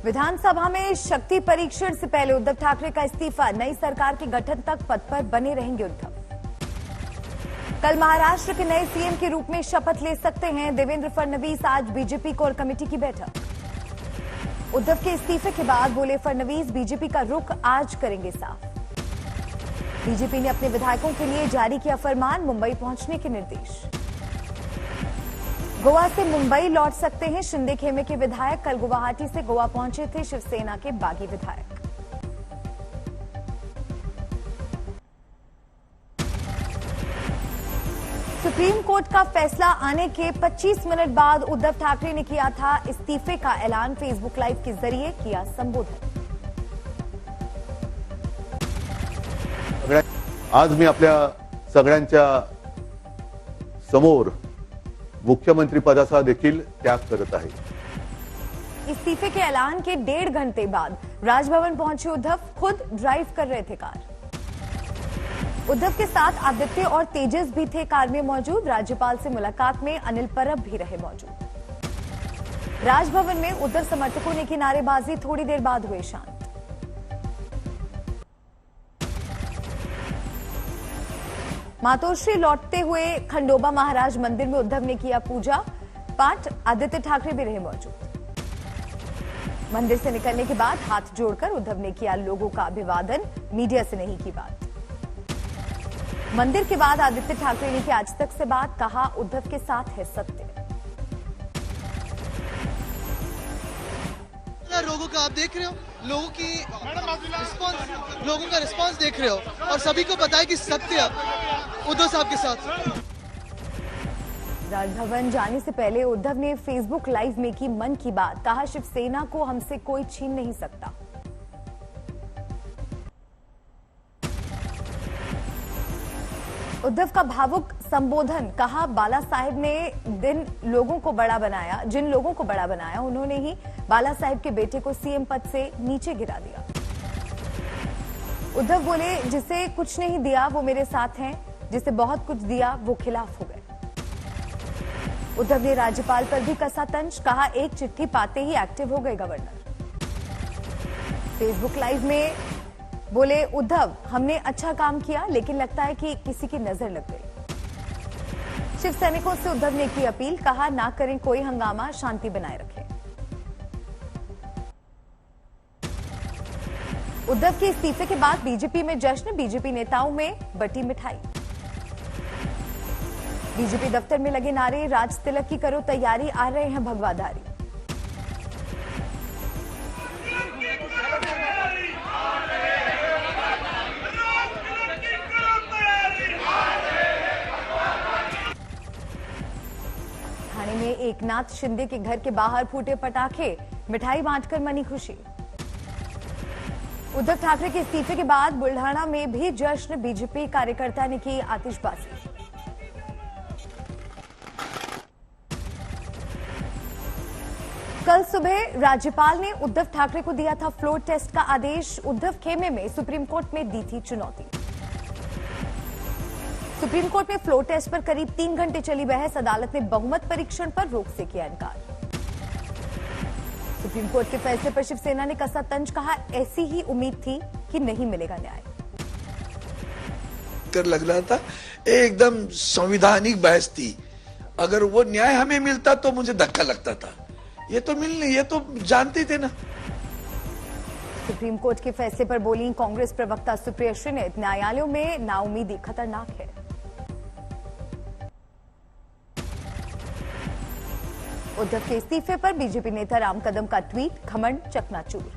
विधानसभा में शक्ति परीक्षण से पहले उद्धव ठाकरे का इस्तीफा, नई सरकार के गठन तक पद पर बने रहेंगे उद्धव। कल महाराष्ट्र के नए सीएम के रूप में शपथ ले सकते हैं देवेंद्र फडणवीस, आज बीजेपी कोर कमेटी की बैठक। उद्धव के इस्तीफे के बाद बोले फडणवीस, बीजेपी का रुख आज करेंगे साफ। बीजेपी ने अपने विधायकों के लिए जारी किया फरमान, मुंबई पहुंचने के निर्देश। गोवा से मुंबई लौट सकते हैं शिंदे खेमे के विधायक, कल गुवाहाटी से गोवा पहुंचे थे शिवसेना के बागी विधायक। सुप्रीम कोर्ट का फैसला आने के 25 मिनट बाद उद्धव ठाकरे ने किया था इस्तीफे का ऐलान, फेसबुक लाइव के जरिए किया संबोधन। आज मी आपल्या सगळ्यांच्या समोर मुख्यमंत्री पदाचा देखील त्याग करत आहे। इस्तीफे के ऐलान के 1.5 घंटे बाद राजभवन पहुंचे उद्धव, खुद ड्राइव कर रहे थे कार। उद्धव के साथ आदित्य और तेजस भी थे कार में मौजूद। राज्यपाल से मुलाकात में अनिल परब भी रहे मौजूद। राजभवन में उद्धव समर्थकों ने की नारेबाजी, थोड़ी देर बाद हुए शांत। मातोश्री लौटते हुए खंडोबा महाराज मंदिर में उद्धव ने किया पूजा पाठ, आदित्य ठाकरे भी रहे मौजूद। मंदिर से निकलने के बाद हाथ जोड़कर उद्धव ने किया लोगों का अभिवादन, मीडिया से नहीं की बात। मंदिर के बाद आदित्य ठाकरे ने की आज तक से बात, कहा उद्धव के साथ है सत्य। लोगों का आप देख रहे हो, लोगों का रिस्पांस देख रहे हो और सभी को पता है कि सत्य उद्धव साहब के साथ। राजभवन जाने से पहले उद्धव ने फेसबुक लाइव में की मन की बात, कहा शिवसेना को हमसे कोई छीन नहीं सकता। उद्धव का भावुक संबोधन, कहा बाला साहेब ने जिन लोगों को बड़ा बनाया उन्होंने ही बाला साहेब के बेटे को सीएम पद से नीचे गिरा दिया। उद्धव बोले, जिसे कुछ नहीं दिया वो मेरे साथ हैं, जिसे बहुत कुछ दिया वो खिलाफ हो गए। उद्धव ने राज्यपाल पर भी कसा तंज, कहा एक चिट्ठी पाते ही एक्टिव हो गए गवर्नर। फेसबुक लाइव में बोले उद्धव, हमने अच्छा काम किया लेकिन लगता है कि किसी की नजर लग गई। शिव सैनिकों से उद्धव ने की अपील, कहा ना करें कोई हंगामा, शांति बनाए रखें। उद्धव के इस्तीफे के बाद बीजेपी में जश्न, बीजेपी नेताओं में बटी मिठाई। बीजेपी दफ्तर में लगे नारे, राज तिलक की करो तैयारी, आ रहे हैं भगवाधारी। थाने में एकनाथ शिंदे के घर के बाहर फूटे पटाखे, मिठाई बांटकर मनी खुशी। उद्धव ठाकरे के इस्तीफे के बाद बुल्ढाना में भी जश्न, बीजेपी कार्यकर्ता ने की आतिशबाजी। कल सुबह राज्यपाल ने उद्धव ठाकरे को दिया था फ्लोर टेस्ट का आदेश। उद्धव खेमे में सुप्रीम कोर्ट में दी थी चुनौती। सुप्रीम कोर्ट में फ्लोर टेस्ट पर करीब 3 घंटे चली बहस, अदालत ने बहुमत परीक्षण पर रोक से किया इनकार। सुप्रीम कोर्ट के फैसले पर शिवसेना ने कसा तंज, कहा ऐसी ही उम्मीद थी कि नहीं मिलेगा न्याय। कर लग रहा था एकदम संवैधानिक बहस थी, अगर वो न्याय हमें मिलता तो मुझे धक्का लगता था, ये तो मिल नहीं, ये तो जानते थे ना। सुप्रीम कोर्ट के फैसले पर बोली कांग्रेस प्रवक्ता सुप्रिया श्रीनेत, न्यायालयों में नाउम्मीदी खतरनाक है। उद्धव के इस्तीफे पर बीजेपी नेता राम कदम का ट्वीट, घमंड चकनाचूर।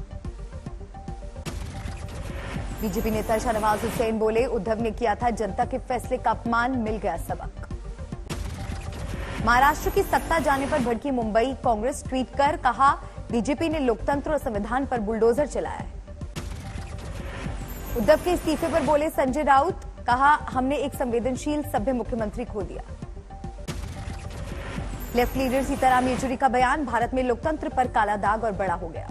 बीजेपी नेता शाहनवाज हुसैन बोले, उद्धव ने किया था जनता के फैसले का अपमान, मिल गया सबक। महाराष्ट्र की सत्ता जाने पर भड़की मुंबई कांग्रेस, ट्वीट कर कहा बीजेपी ने लोकतंत्र और संविधान पर बुलडोजर चलाया है। उद्धव के इस्तीफे पर बोले संजय राउत, कहा हमने एक संवेदनशील सभ्य मुख्यमंत्री खो दिया। लेफ्ट लीडर सीताराम येचुरी का बयान, भारत में लोकतंत्र पर काला दाग और बड़ा हो गया।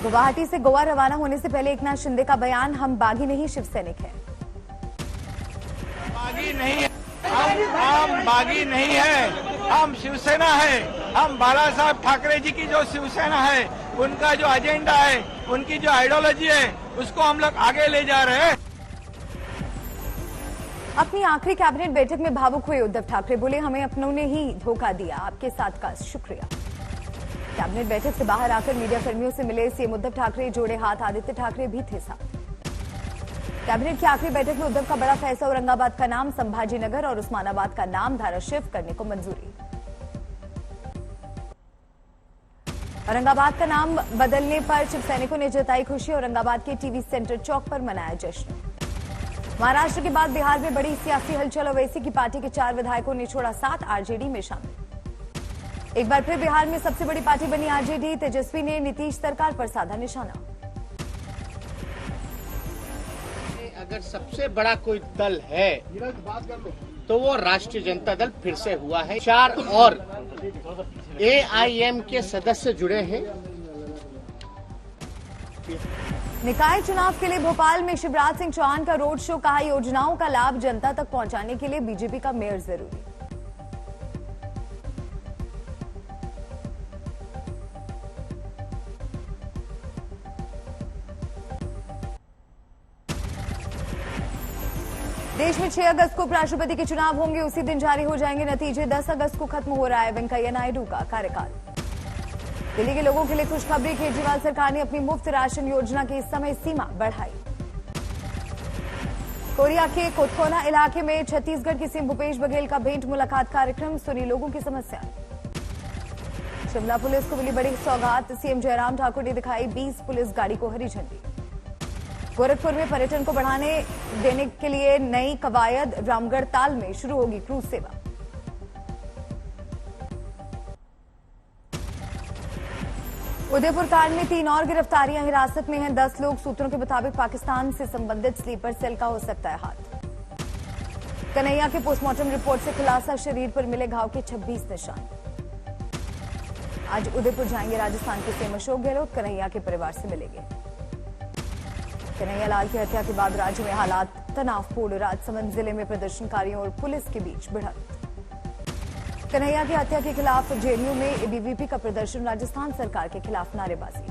गुवाहाटी से गोवा रवाना होने से पहले एकनाथ शिंदे का बयान, हम बागी नहीं शिव सैनिक हैं। बागी नहीं है, हम हम बागी नहीं है, हम शिवसेना है। हम बाला साहब ठाकरे जी की जो शिवसेना है, उनका जो एजेंडा है, उनकी जो आइडियोलॉजी है, उसको हम लोग आगे ले जा रहे हैं। अपनी आखिरी कैबिनेट बैठक में भावुक हुए उद्धव ठाकरे, बोले हमें अपनों ने ही धोखा दिया, आपके साथ का शुक्रिया। कैबिनेट बैठक से बाहर आकर मीडिया कर्मियों से मिले सीएम उद्धव ठाकरे, जोड़े हाथ आदित्य ठाकरे भी थे साथ। कैबिनेट की आखिरी बैठक में उद्धव का बड़ा फैसला, औरंगाबाद का नाम संभाजीनगर और उस्मानाबाद का नाम धाराशिव करने को मंजूरी। औरंगाबाद का नाम बदलने पर शिव सैनिकों ने जताई खुशी, औरंगाबाद के टीवी सेंटर चौक पर मनाया जश्न। महाराष्ट्र के बाद बिहार में बड़ी सियासी हलचल, ओवैसी की पार्टी के 4 विधायकों ने छोड़ा साथ, आरजेडी में शामिल। एक बार फिर बिहार में सबसे बड़ी पार्टी बनी आरजेडी, तेजस्वी ने नीतीश सरकार पर साधा निशाना। अगर सबसे बड़ा कोई दल है तो वो राष्ट्रीय जनता दल फिर से हुआ है। 4 और AIM के सदस्य जुड़े हैं। निकाय चुनाव के लिए भोपाल में शिवराज सिंह चौहान का रोड शो, कहा योजनाओं का लाभ जनता तक पहुंचाने के लिए बीजेपी का मेयर जरूरी। देश में 6 अगस्त को उपराष्ट्रपति के चुनाव होंगे, उसी दिन जारी हो जाएंगे नतीजे। 10 अगस्त को खत्म हो रहा है वेंकैया नायडू का कार्यकाल। दिल्ली के लोगों के लिए खुशखबरी, केजरीवाल सरकार ने अपनी मुफ्त राशन योजना की समय सीमा बढ़ाई। कोरिया के कोतकोना इलाके में छत्तीसगढ़ के सीएम भूपेश बघेल का भेंट मुलाकात कार्यक्रम, सुनी लोगों की समस्या। शिमला पुलिस को मिली बड़ी सौगात, सीएम जयराम ठाकुर ने दिखाई 20 पुलिस गाड़ी को हरी झंडी। गोरखपुर में पर्यटन को बढ़ाने देने के लिए नई कवायद, रामगढ़ ताल में शुरू होगी क्रूज सेवा। उदयपुर कांड में 3 और गिरफ्तारियां, हिरासत में हैं 10 लोग। सूत्रों के मुताबिक पाकिस्तान से संबंधित स्लीपर सेल का हो सकता है हाथ। कन्हैया के पोस्टमार्टम रिपोर्ट से खुलासा, शरीर पर मिले घाव के 26 निशान। आज उदयपुर जाएंगे राजस्थान के सीएम अशोक गहलोत, कन्हैया के परिवार से मिलेंगे। कन्हैया लाल की हत्या के बाद राज्य में हालात तनावपूर्ण, राजसमंद जिले में प्रदर्शनकारियों और पुलिस के बीच भिड़ंत। कन्हैया की हत्या के खिलाफ जेएनयू में एबीवीपी का प्रदर्शन, राजस्थान सरकार के खिलाफ नारेबाजी।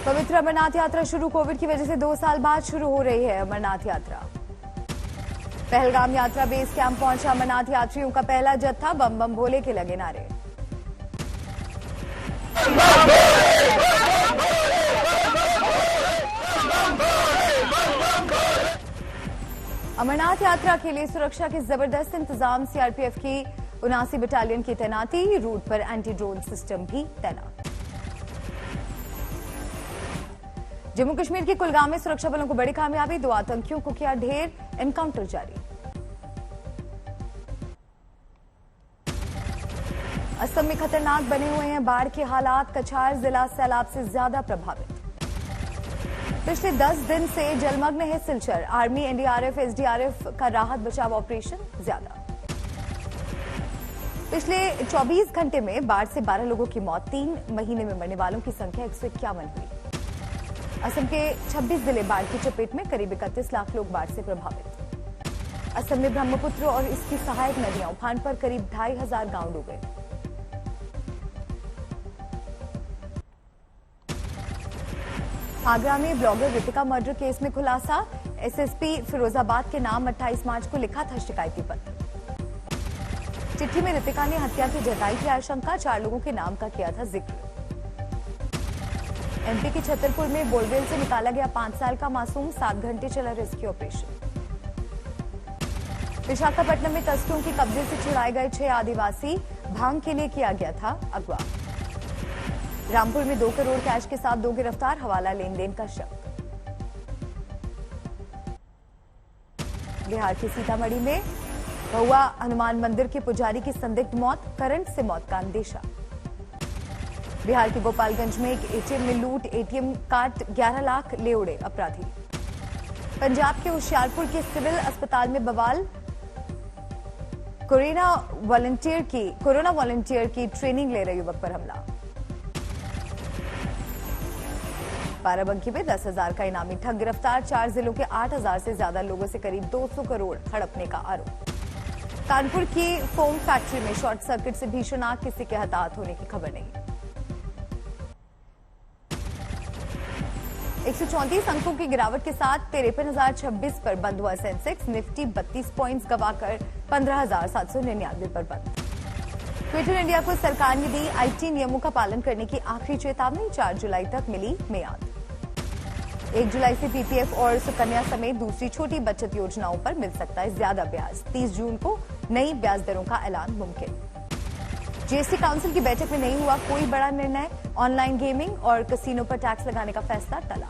पवित्र अमरनाथ यात्रा शुरू, कोविड की वजह से 2 साल बाद शुरू हो रही है अमरनाथ यात्रा। पहलगाम यात्रा बेस कैंप पहुंचा अमरनाथ यात्रियों का पहला जत्था, बम बम भोले के लगे नारे। अमरनाथ यात्रा के लिए सुरक्षा के जबरदस्त इंतजाम, सीआरपीएफ की 79 बटालियन की तैनाती, रूट पर एंटी ड्रोन सिस्टम भी तैनात। जम्मू कश्मीर के कुलगाम में सुरक्षा बलों को बड़ी कामयाबी, 2 आतंकियों को किया ढेर, एनकाउंटर जारी। असम में खतरनाक बने हुए हैं बाढ़ के हालात, कछार जिला सैलाब से ज्यादा प्रभावित। पिछले 10 दिन से जलमग्न है सिलचर, आर्मी, एनडीआरएफ, एसडीआरएफ का राहत बचाव ऑपरेशन ज्यादा। पिछले 24 घंटे में बाढ़ से 12 लोगों की मौत, 3 महीने में मरने वालों की संख्या 151 हुई। असम के 26 जिले बाढ़ की चपेट में, करीब 31 लाख लोग बाढ़ से प्रभावित। असम में ब्रह्मपुत्र और इसकी सहायक नदियां उफान पर, करीब 2500 गांव डूबे। आगरा में ब्लॉगर रितिका मर्डर केस में खुलासा, एसएसपी फिरोजाबाद के नाम 28 मार्च को लिखा था शिकायती पत्र। चिट्ठी में रितिका ने हत्या की जताई थी आशंका, 4 लोगों के नाम का किया था जिक्र। एमपी के छतरपुर में बोरवेल से निकाला गया 5 साल का मासूम, 7 घंटे चला रेस्क्यू ऑपरेशन। विशाखापट्टनम में तस्करों के कब्जे से छुड़ाए गए 6 आदिवासी, भांग के लिए किया गया था अगवा। रामपुर में 2 करोड़ कैश के साथ 2 गिरफ्तार, हवाला लेन देन का शक। बिहार के सीतामढ़ी में भहुआ हनुमान मंदिर के पुजारी की संदिग्ध मौत, करंट से मौत का अंदेशा। बिहार के गोपालगंज में एक एटीएम में लूट, एटीएम काट 11 लाख ले उड़े अपराधी। पंजाब के होशियारपुर के सिविल अस्पताल में बवाल, कोरोना वॉलंटियर की ट्रेनिंग ले रहे युवक पर हमला। बाराबंकी में 10,000 का इनामी ठग गिरफ्तार। 4 जिलों के 8,000 से ज्यादा लोगों से करीब 200 करोड़ हड़पने का आरोप। कानपुर की फोम फैक्ट्री में शॉर्ट सर्किट से भीषण आग, किसी के हताहत होने की खबर नहीं। 134 अंकों की गिरावट के साथ 53,026 पर बंद हुआ सेंसेक्स। निफ्टी 32 पॉइंट्स गवाकर 15,799 पर बंद। ट्विटर इंडिया को सरकार ने दी आईटी नियमों का पालन करने की आखिरी चेतावनी। 4 जुलाई तक मिली मियाद। 1 जुलाई से पीपीएफ और सुकन्या समेत दूसरी छोटी बचत योजनाओं पर मिल सकता है ज्यादा ब्याज। 30 जून को नई ब्याज दरों का ऐलान मुमकिन। जीएसटी काउंसिल की बैठक में नहीं हुआ कोई बड़ा निर्णय। ऑनलाइन गेमिंग और कसिनो पर टैक्स लगाने का फैसला टला।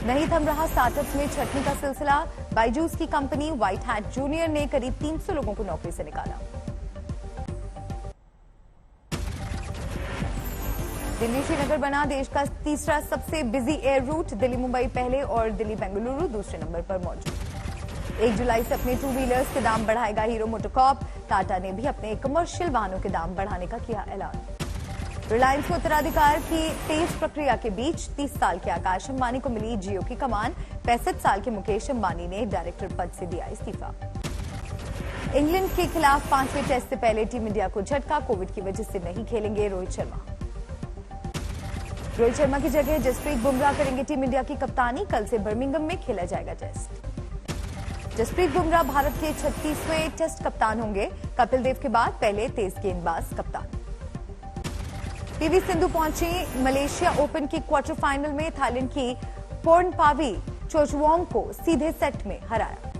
नहीं थम रहा स्टार्टअप्स में छटनी का सिलसिला। बायजूस की कंपनी व्हाइट हैट जूनियर ने करीब 300 लोगों को नौकरी से निकाला। दिल्ली श्रीनगर बना देश का तीसरा सबसे busy air root. Delhi Mumbai पहले और दिल्ली बेंगलुरु दूसरे नंबर पर मौजूद। 1 जुलाई से अपने 2 व्हीलर्स के दाम बढ़ाएगा हीरो मोटोकॉर्प। टाटा ने भी अपने कमर्शियल वाहनों के दाम बढ़ाने का किया ऐलान। रिलायंस को उत्तराधिकार की तेज प्रक्रिया के बीच 30 साल के आकाश अंबानी को मिली जियो की कमान। 65 साल के मुकेश अंबानी ने डायरेक्टर पद से दिया इस्तीफा। इंग्लैंड के खिलाफ 5वें टेस्ट से पहले टीम इंडिया को झटका। कोविड की वजह से नहीं खेलेंगे रोहित शर्मा। रोहित शर्मा की जगह जसप्रीत बुमराह करेंगे टीम इंडिया की कप्तानी। कल से बर्मिंघम में खेला जाएगा टेस्ट। जसप्रीत बुमराह भारत के 36वें टेस्ट कप्तान होंगे। कपिल देव के बाद पहले तेज गेंदबाज कप्तान। पीवी सिंधु पहुंची मलेशिया ओपन की क्वार्टर फाइनल में। थाईलैंड की पोर्नपावी चोचवोंग को सीधे सेट में हराया।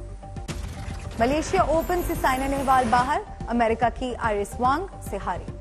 मलेशिया ओपन से साइना नेहवाल बाहर। अमेरिका की आइरिस वांग से हारी।